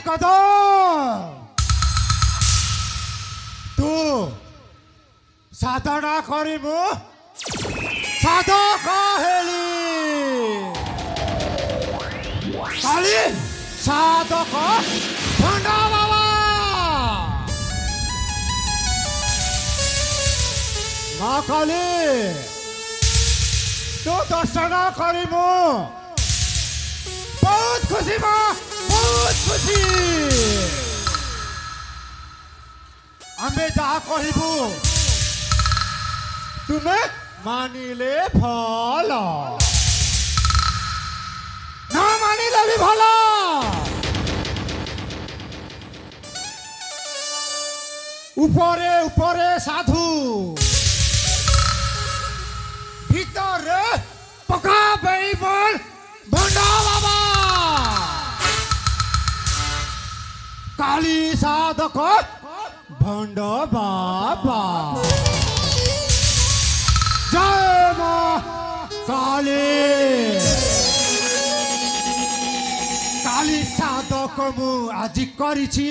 कदम तू साधना करिमु साधक हेली काली साधक भंडा बाबा माँ काली तो दर्शन करिमु बहुत खुशी माँ बहुत खुशी आमे जहा कहबू तुम्हें मानिले फल ना मानिले भी भल ऊपरे ऊपरे साधु भीतरे पका बेईमान भंडा बाबा काली साधक भंड बाबा जय मां काली काली साधक मु आज करिछि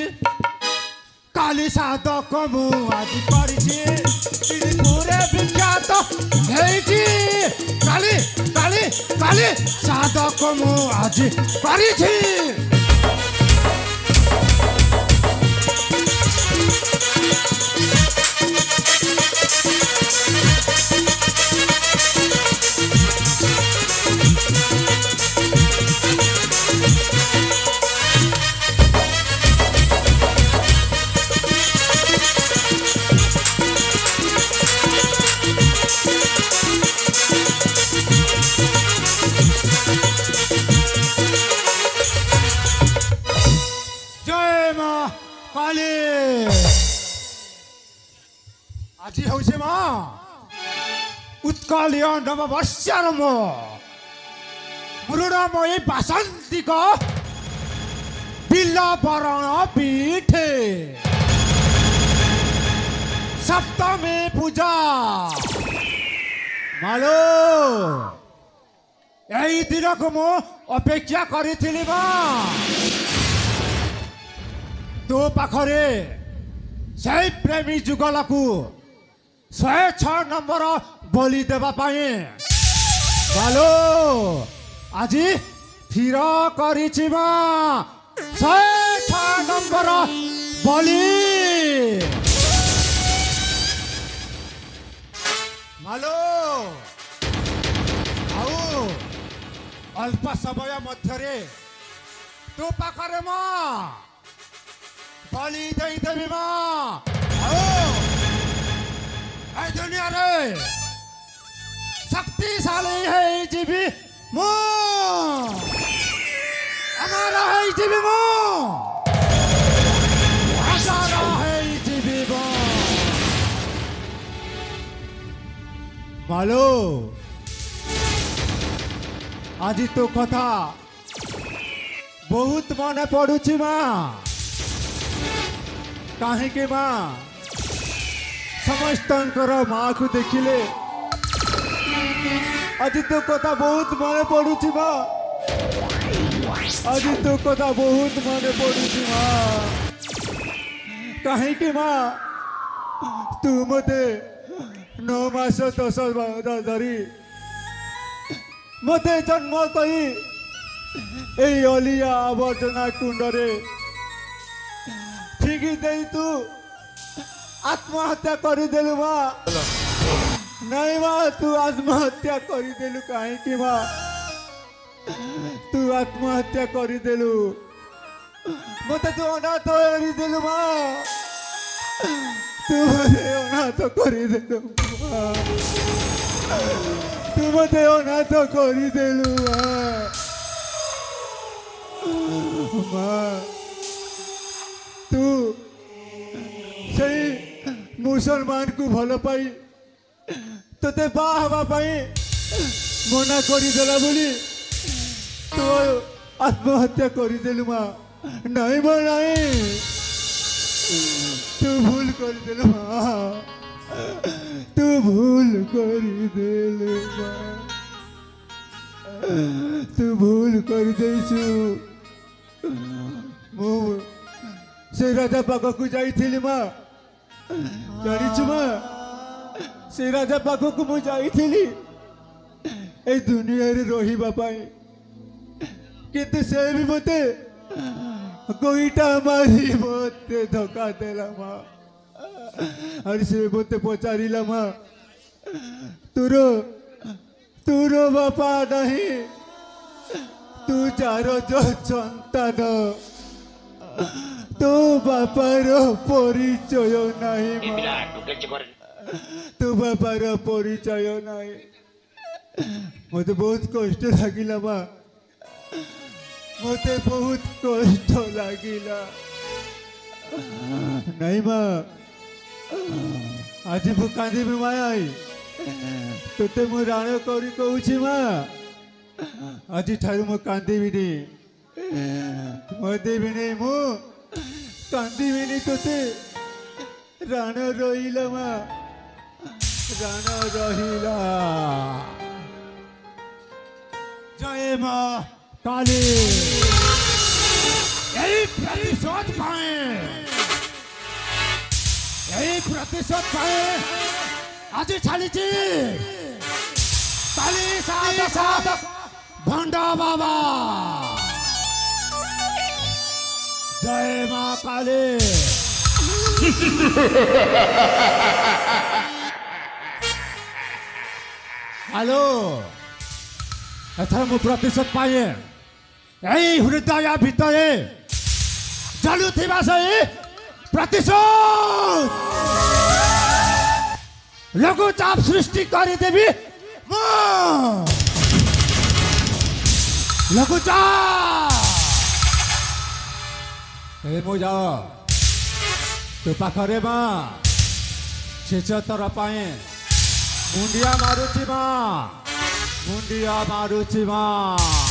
काली साधक मु आज करिछि पूरे विख्यात हेछि काली काली काली साधक मु आज करिछि আজি হইছে মা উৎকলীয় নববর্ষারম্ভ মৃণময়ী বাসন্তিক বিল্লবরণ পীঠে সপ্তমী পূজা মালো এই দিনক মু অপেক্ষা করিছিলি মা তো পাখরে সেই প্রেমী যুগলকু 106 नंबर बलि देवा पाए बालो आजी फिर करिछि मा 106 नंबर बलि मालो आउ अल्प समय मध्यरे तो पाखरे मा बलि दे देबी मा आओ दुनिया रे शक्तिशाली है जीवी मो हमारा है जीवी मो हमारा है जीवी मो मालो आज तो कथा बहुत मन पड़ुछि माँ कहीं के माँ समस्तंकर माँ को देखिले आज तो कथा बहुत मन पड़ुछि माँ आज तो कथा बहुत मन पड़ुछि माँ कहीं कि माँ तू मते 9 मास 10 धरी मते जन्म कही ए अलिया आवर्जना कुंडरे फिंगी दे तू आत्महत्या करदेलु माँ नहीं माँ तू आत्महत्या करदेलु कहीं माँ तू आत्महत्या करदेलु मत तू अनाथ करदेलु माँ तू मते अनाथ करदेलु तू मते अनाथ करदेलु माँ तू सही मुसलमान को भल पाई तोते बाहवा मना करदेला बोली तो आत्महत्या करदेलु माँ नहीं माँ नहीं तू भूल करदेलु माँ तू भूल करदेलु माँ तू भूल कर देसु मु से राजा पाखक जाइथिली माँ जानिछु माँ से राजा पाखक मु जाइथिली ए दुनिया रे रहिबा पाई किंतु से भी मते गोईटा मारी मते धोखा देला माँ और से मते पचारिला माँ तुरो तुरो बापा नहीं तू चारो जो संतान तो बापार परिचय नहीं तू बापार परिचय नहीं मत बहुत कष्ट लगिला माँ मत बहुत कष्ट लगिला नहीं माँ आज मु कांदी में माया तोते मु राण करी कहूची माँ आज ठारू मु कांदी मते भी नहीं मु कांदी भी नहीं तोते राण रहिला माँ राण रहिला जय माँ काली यही प्रतिशोध पाए आज छाली काली साथ भंडा बाबा जय माँ काली हेलो एथर मु प्रतिशोध पाए यही हृदय भितर जलुथिबा सही प्रतिशोध लघु चाप सृष्टि करदेवी लघु चाप मु जाओ तो पाखरे माँ शेषतर पाए मुंडिया मारुची माँ मुंडिया मारुची माँ